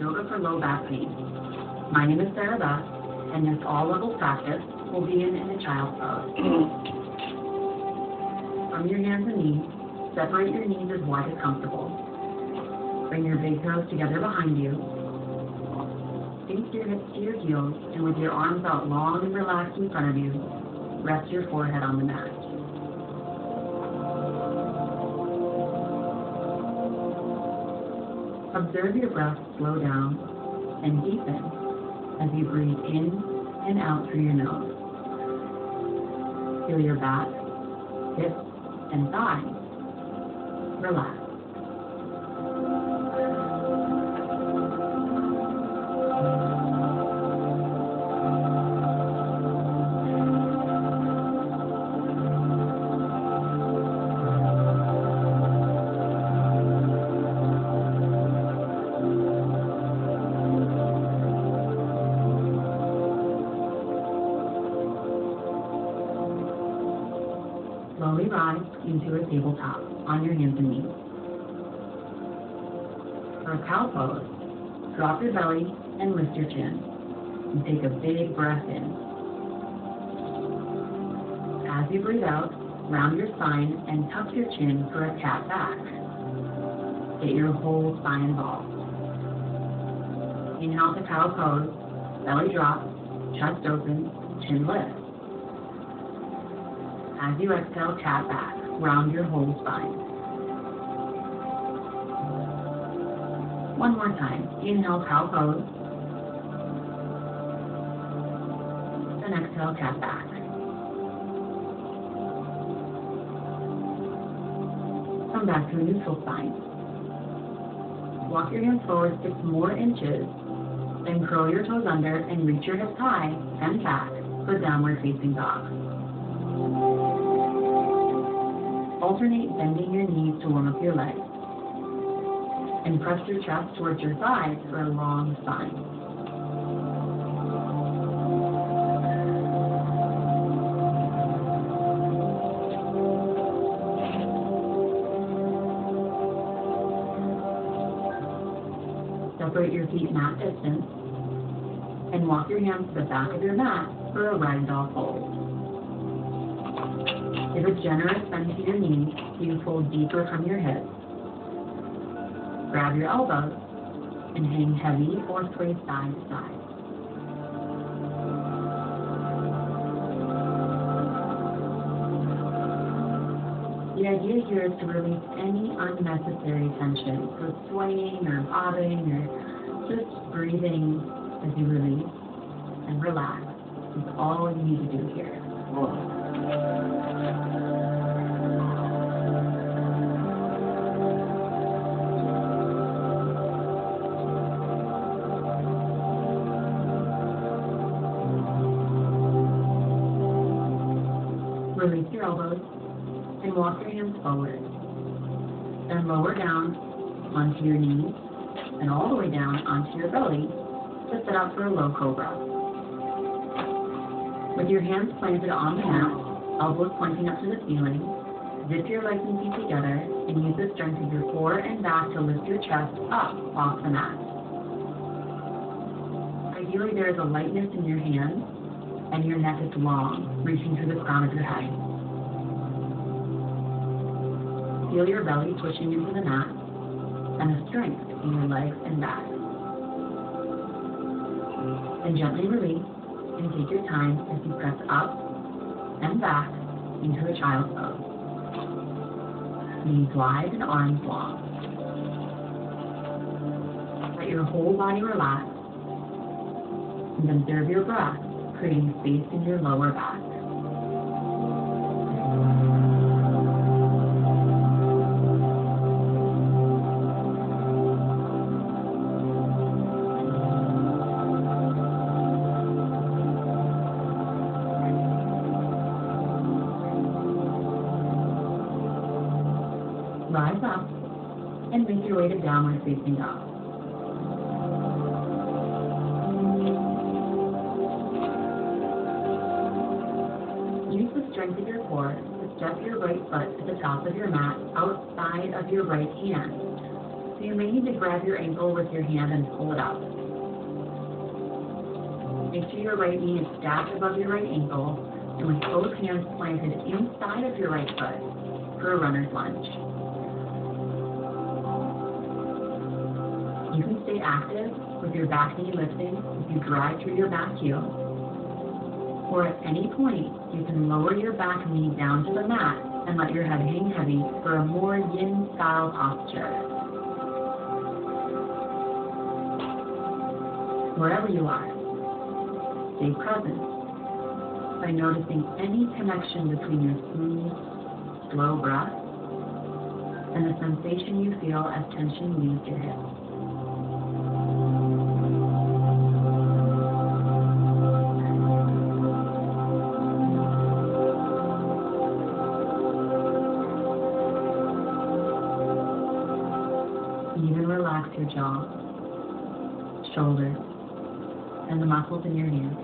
yoga for low back pain. My name is Sbaba, and this all-level practice will begin in a child's pose. From your hands and knees, separate your knees as wide as comfortable. Bring your big toes together behind you. Sink your hips to your heels, and with your arms out long and relaxed in front of you, rest your forehead on the mat. Observe your breath slow down and deepen as you breathe in and out through your nose. Feel your back, hips, and thighs relax. Slowly rise into a tabletop on your hands and knees. For a cow pose, drop your belly and lift your chin. And take a big breath in. As you breathe out, round your spine and tuck your chin for a cat back. Get your whole spine involved. Inhale to cow pose, belly drop, chest open, chin lift. As you exhale, cat back, round your whole spine. One more time. Inhale, cow pose. And exhale, cat back. Come back to a neutral spine. Walk your hands forward 6 more inches. Then curl your toes under and reach your hips high and back for downward facing dog. Alternate bending your knees to warm up your legs. And press your chest towards your thighs for a long spine. Separate your feet mat distance and walk your hands to the back of your mat for a ragdoll fold. Give a generous bend to your knees so you fold deeper from your hips. Grab your elbows and hang heavy or sway side to side. The idea here is to release any unnecessary tension, so swaying or bobbing or just breathing as you release and relax is all you need to do here. Release your elbows and walk your hands forward. Then lower down onto your knees and all the way down onto your belly to set up for a low cobra. With your hands planted on the mat, elbows pointing up to the ceiling, zip your legs and feet together and use the strength of your core and back to lift your chest up off the mat. Ideally, there is a lightness in your hands and your neck is long, reaching to the crown of your head. Feel your belly pushing into the mat and the strength in your legs and back. Then gently release and take your time as you press up and back into a child's pose. Knees wide and arms long. Let your whole body relax and observe your breath, creating space in your lower back. Rise up and make your way to downward facing dog. Use the strength of your core to step your right foot to the top of your mat outside of your right hand so So you may need to grab your ankle with your hand and pull it up. Make sure your right knee is stacked above your right ankle and with both hands planted inside of your right foot for a runner's lunge. You can stay active with your back knee lifting if you drag through your back heel, or at any point you can lower your back knee down to the mat and let your head hang heavy for a more yin style posture. Wherever you are, stay present by noticing any connection between your smooth, slow breath and the sensation you feel as tension leaves your hips. Even relax your jaw, shoulders, and the muscles in your hands.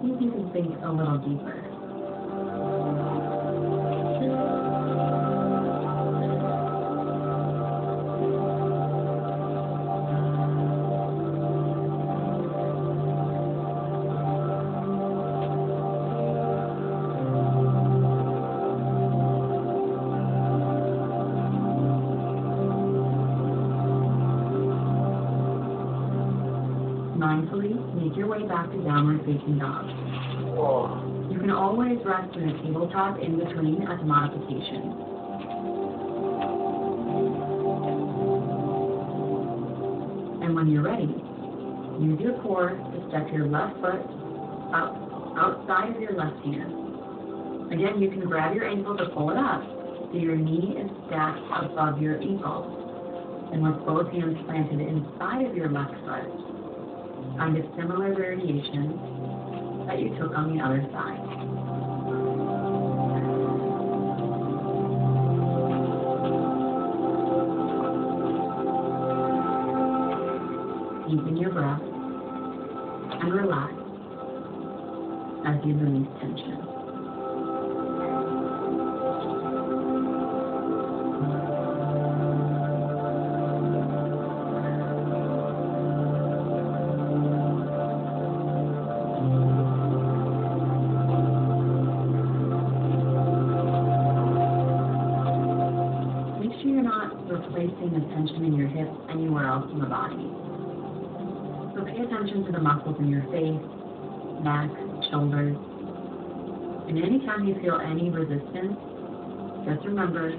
See if you can think a little deeper. Mindfully make your way back to downward facing dog. You can always rest in a tabletop in between as a modification. And when you're ready, use your core to step your left foot up outside of your left hand. Again, you can grab your ankle to pull it up so your knee is stacked above your ankle. And with both hands planted inside of your left foot, find a similar variation that you took on the other side. Deepen your breath and relax as you release tension. Replacing the tension in your hips anywhere else in the body. So pay attention to the muscles in your face, neck, shoulders. And anytime you feel any resistance, just remember,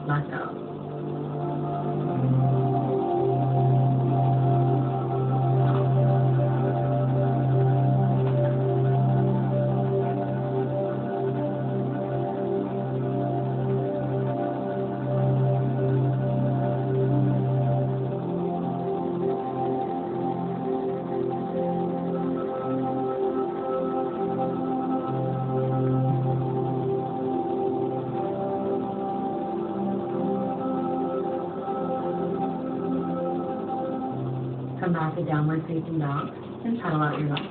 let go. Come back to downward facing dog and pedal out your legs.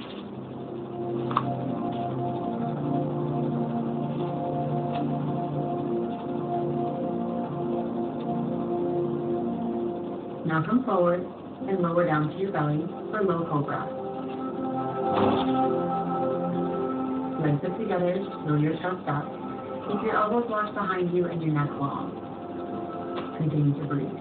Now come forward and lower down to your belly for low cobra. Legs up together, fill yourself up. Keep your elbows locked behind you and your neck long. Continue to breathe.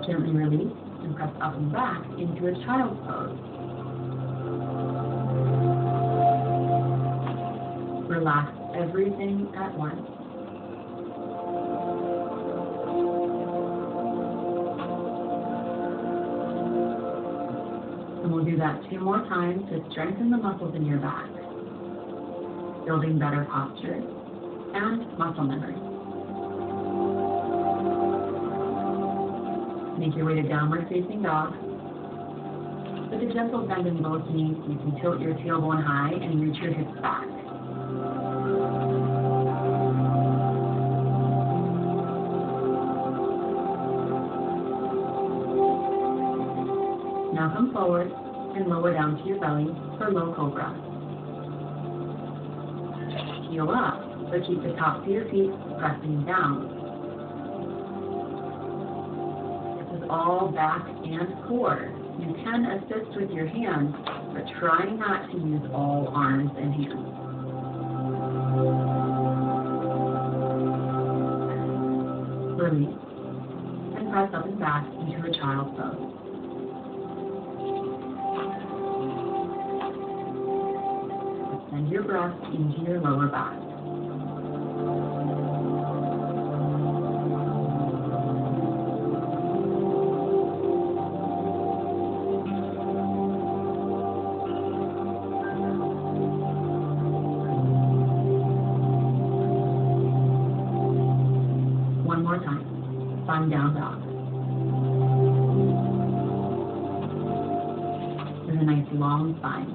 Gently release and press up and back into a child's pose. Relax everything at once. And we'll do that 2 more times to strengthen the muscles in your back, building better posture and muscle memory. Make your way to downward facing dog. With a gentle bend in both knees, you can tilt your tailbone high and reach your hips back. Now come forward and lower down to your belly for low cobra. Heel up, but keep the tops of your feet pressing down. This is all back and core. You can assist with your hands, but try not to use all arms and hands. Release and press up and back into a child's pose. Send your breath into your lower back. One more time. Find down dog. With a nice long spine.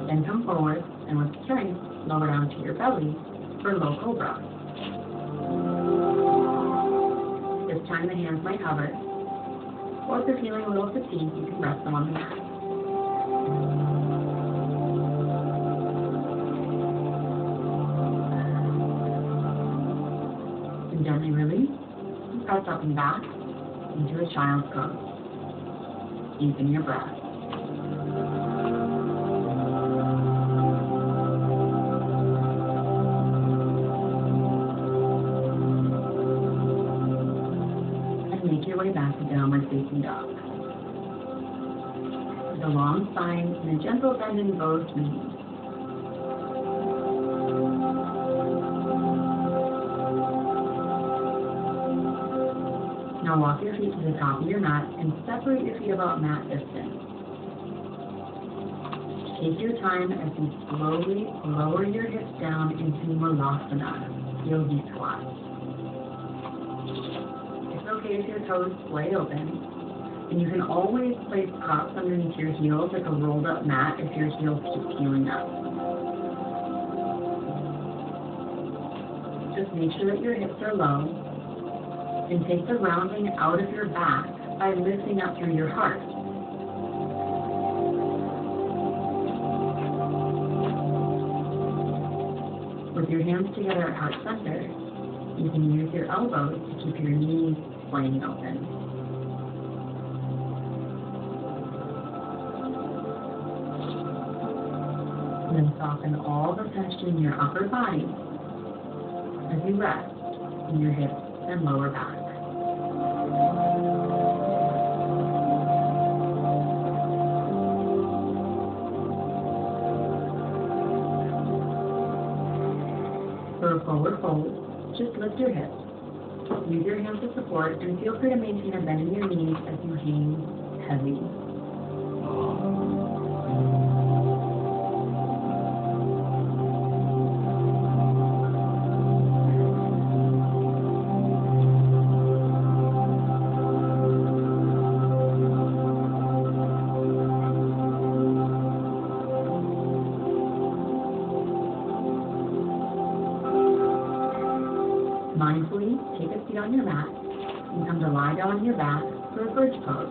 Then come forward and with strength, lower down to your belly for low cobra. This time the hands might hover, or if you're feeling a little fatigued, you can rest them on the mat. And gently release and press up and back into a child's pose. Deepen your breath. Make your way back to downward facing dog. With a long spine and a gentle bend in both knees. Now walk your feet to the top of your mat and separate your feet about mat distance. Take your time as you slowly lower your hips down into Lavasana, yogi squat. Okay, if your toes splay open, and you can always place props underneath your heels like a rolled up mat if your heels keep peeling up. Just make sure that your hips are low, and take the rounding out of your back by lifting up through your heart. With your hands together at heart center, you can use your elbows to keep your knees splaying open. Then soften all the tension in your upper body as you rest in your hips and lower back. For a forward fold, just lift your hips. Use your hands to support and feel free to maintain a bend in your knees as you hang heavy. Mindfully, take a seat on your mat and come to lie down on your back for a bridge pose.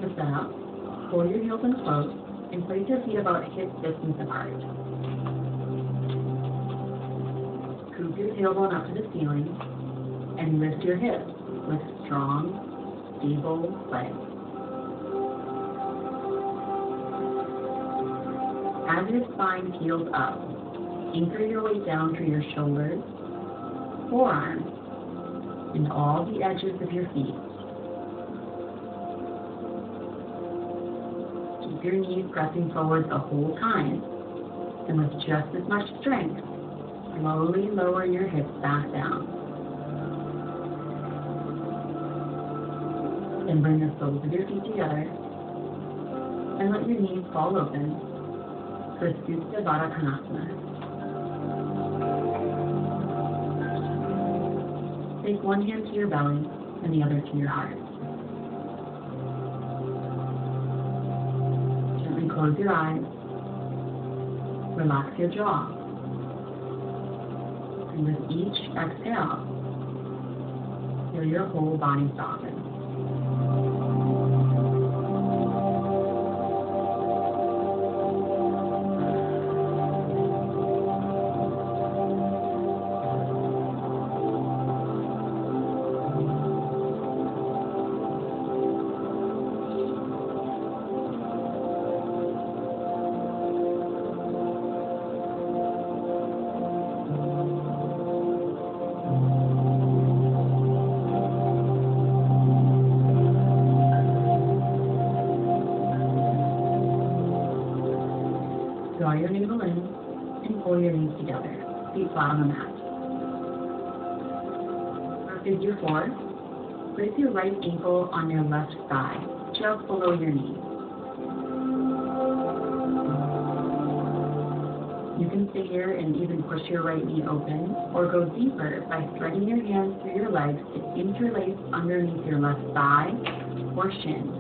To set up, pull your heels in close and place your feet about hip distance apart. Scoop your tailbone up to the ceiling and lift your hips with strong, stable legs. As your spine peels up, anchor your weight down through your shoulders, forearms, and all the edges of your feet. Keep your knees pressing forward the whole time, and with just as much strength, slowly lower your hips back down. Then bring the soles of your feet together and let your knees fall open for Svanasana. Take one hand to your belly and the other to your heart. Gently close your eyes. Relax your jaw. And with each exhale, feel your whole body soften. Draw your navel in and pull your knees together, feet flat on the mat. For figure 4, place your right ankle on your left thigh, just below your knee. You can stay here and even push your right knee open, or go deeper by threading your hands through your legs to interlace underneath your left thigh or shin.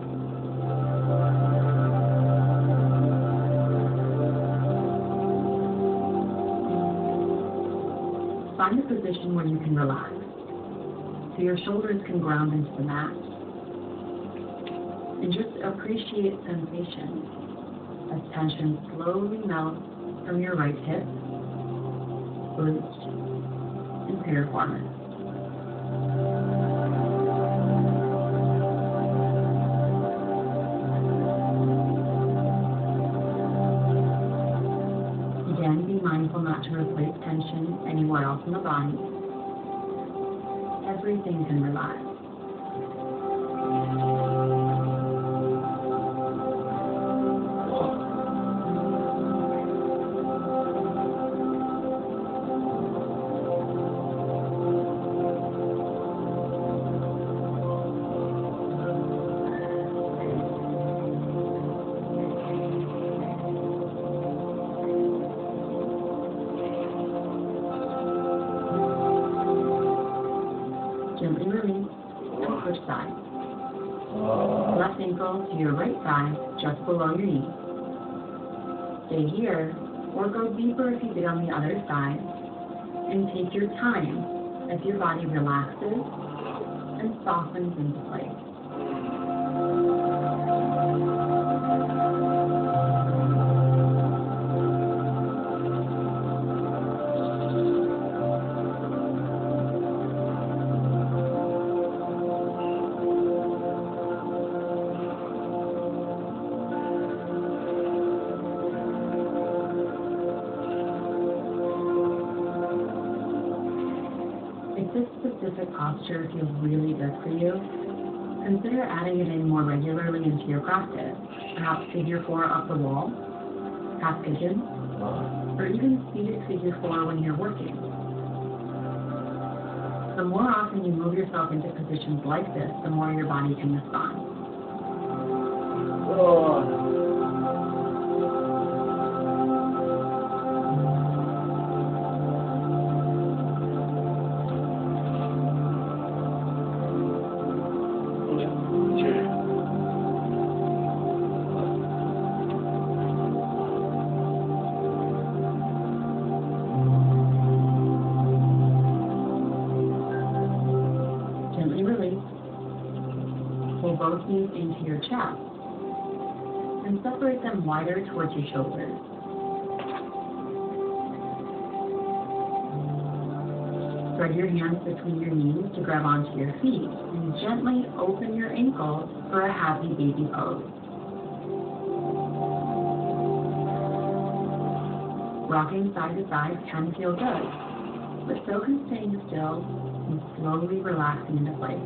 Find a position where you can relax, so your shoulders can ground into the mat. And just appreciate sensation as tension slowly melts from your right hip, glute, and piriformis. Again, be mindful not to replace tension anywhere else in the body. Everything can relax. Gently release and push side. Left ankle to your right thigh, just below your knee. Stay here, or go deeper if you did on the other side, and take your time as your body relaxes and softens into place. If this specific posture feels really good for you, consider adding it in more regularly into your practice, perhaps figure 4 up the wall, half pigeon, or even seated figure 4 when you're working. The more often you move yourself into positions like this, the more your body can respond. Gently release. Pull both knees into your chest and separate them wider towards your shoulders. Spread your hands between your knees to grab onto your feet and gently open your ankles for a happy baby pose. Rocking side to side can feel good, but so can staying still and slowly relaxing into place.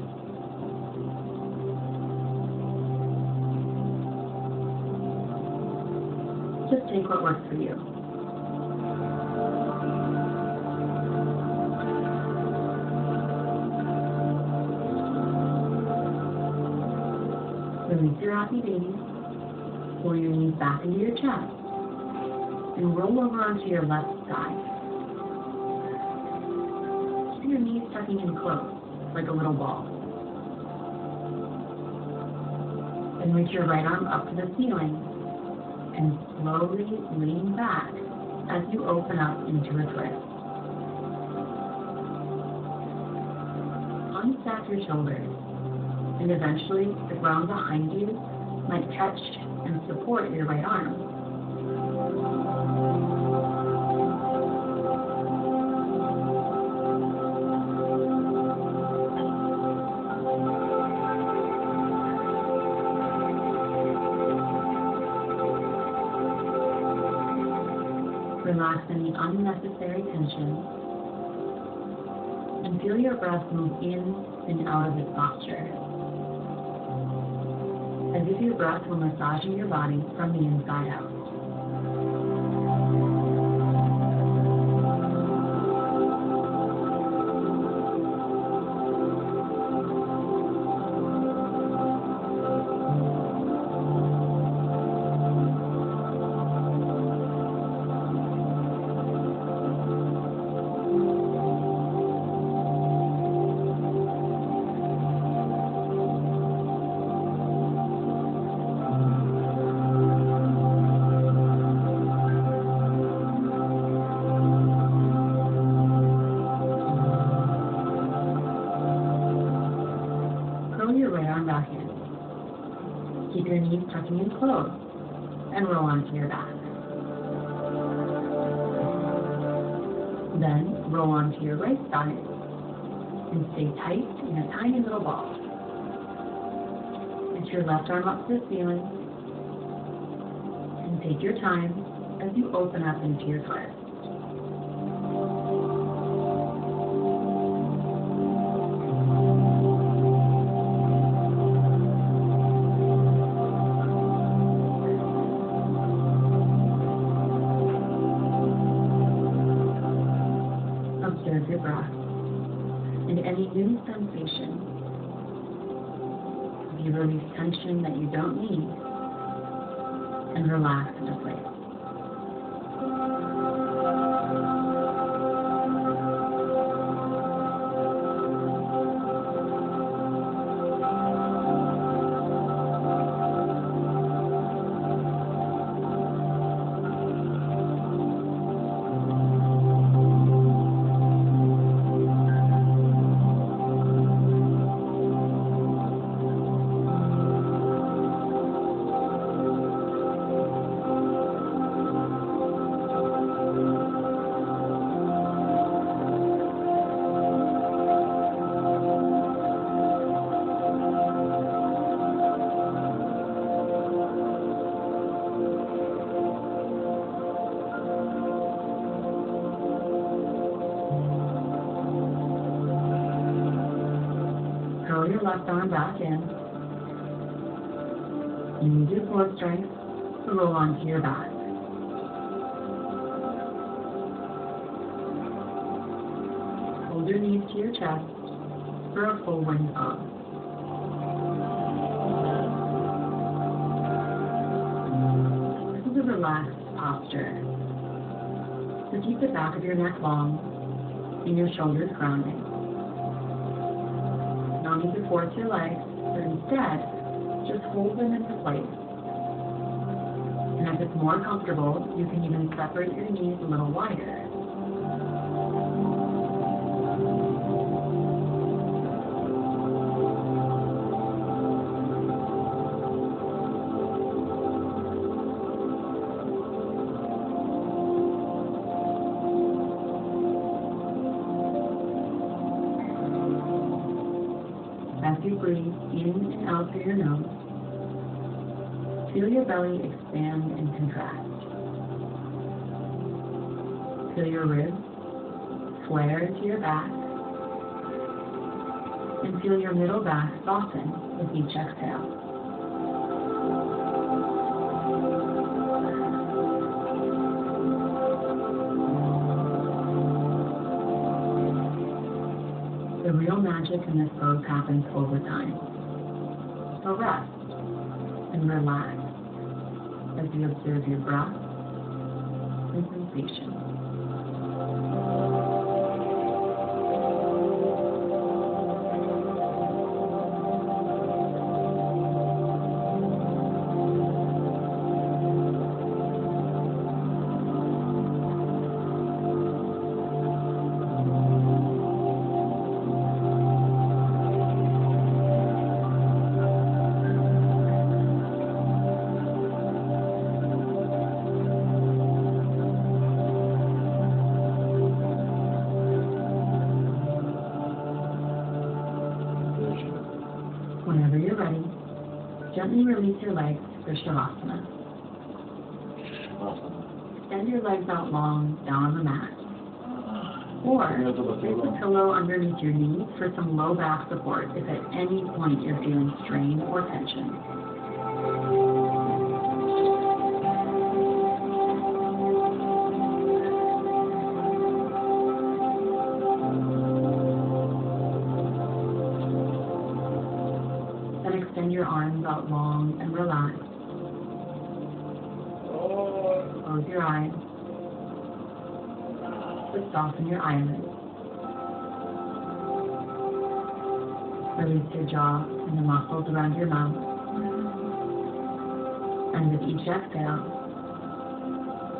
Just take what works for you. Release your happy baby pull your knees back into your chest and roll over onto your left side. Keep your knees tucking in close, like a little ball. Then reach your right arm up to the ceiling and slowly lean back as you open up into a twist. Unstack your shoulders, and eventually the ground behind you might catch and support your right arm. Relax any unnecessary tension and feel your breath move in and out of this posture, as if your breath were massaging your body from the inside out. Keep your knees tucking in close and roll onto your back. Then roll onto your right side and stay tight in a tiny little ball. Reach your left arm up to the ceiling and take your time as you open up into your twist. Observe your breath and any new sensation. You release tension that you don't need and relax into place. Curl your left arm back in. Use your core strength to roll onto your back. Hold your knees to your chest for a full wing pose. This is a relaxed posture. So keep the back of your neck long and your shoulders grounding. No need to force your legs, but instead, just hold them into place. And if it's more comfortable, you can even separate your knees a little wider. As you breathe in and out through your nose, feel your belly expand and contract. Feel your ribs flare into your back, and feel your middle back soften with each exhale. The real magic in this pose happens over time. So rest and relax as you observe your breath and sensation. Whenever you're ready, gently release your legs for shavasana. Extend your legs out long down on the mat. Or place a pillow underneath your knees for some low back support if at any point you're feeling strain or tension. Extend your arms out long and relaxed. Close your eyes. Just soften your eyelids. Release your jaw and the muscles around your mouth. And with each exhale,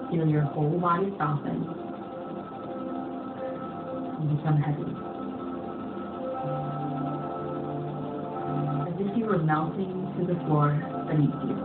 feel your whole body soften and become heavy. As if you were melting to the floor beneath you.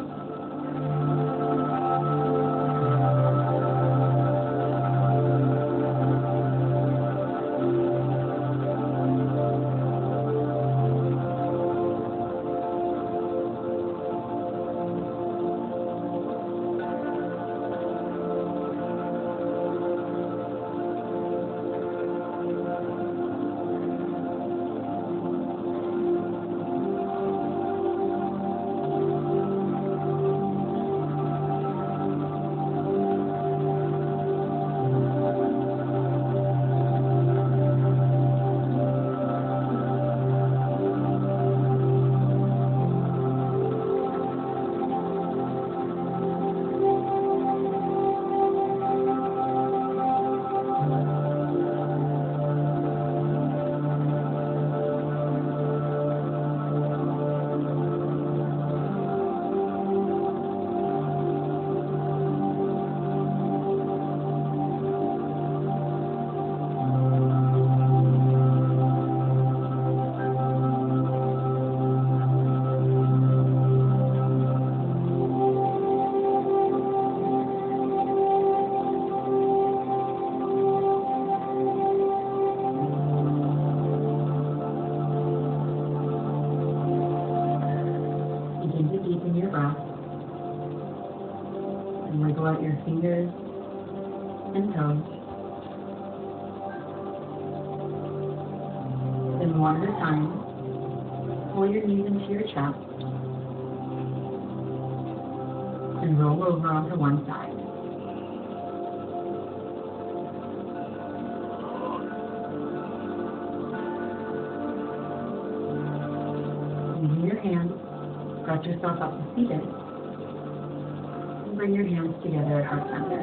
Wiggle out your fingers and toes. Then one at a time, pull your knees into your chest and roll over onto one side. Using your hands, press yourself up to seated. Bring your hands together at heart center.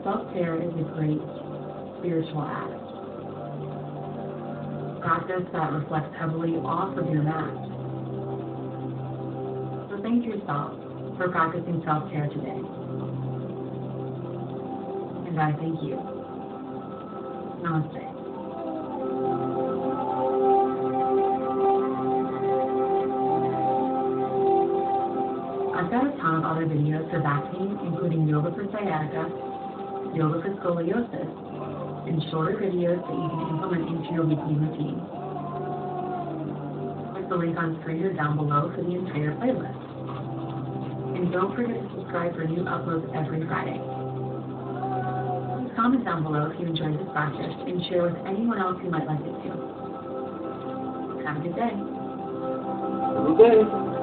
Self-care is a great spiritual act. Practice that reflects heavily off of your mat. So thank yourself for practicing self-care today. And I thank you. Namaste. I've got a ton of other videos for back pain, including yoga for sciatica, yoga for scoliosis, and shorter videos that you can implement into your weekly routine. Click the link on screen or down below for the entire playlist. And don't forget to subscribe for new uploads every Friday. Please comment down below if you enjoyed this practice and share with anyone else who might like it too. Have a good day. Good day.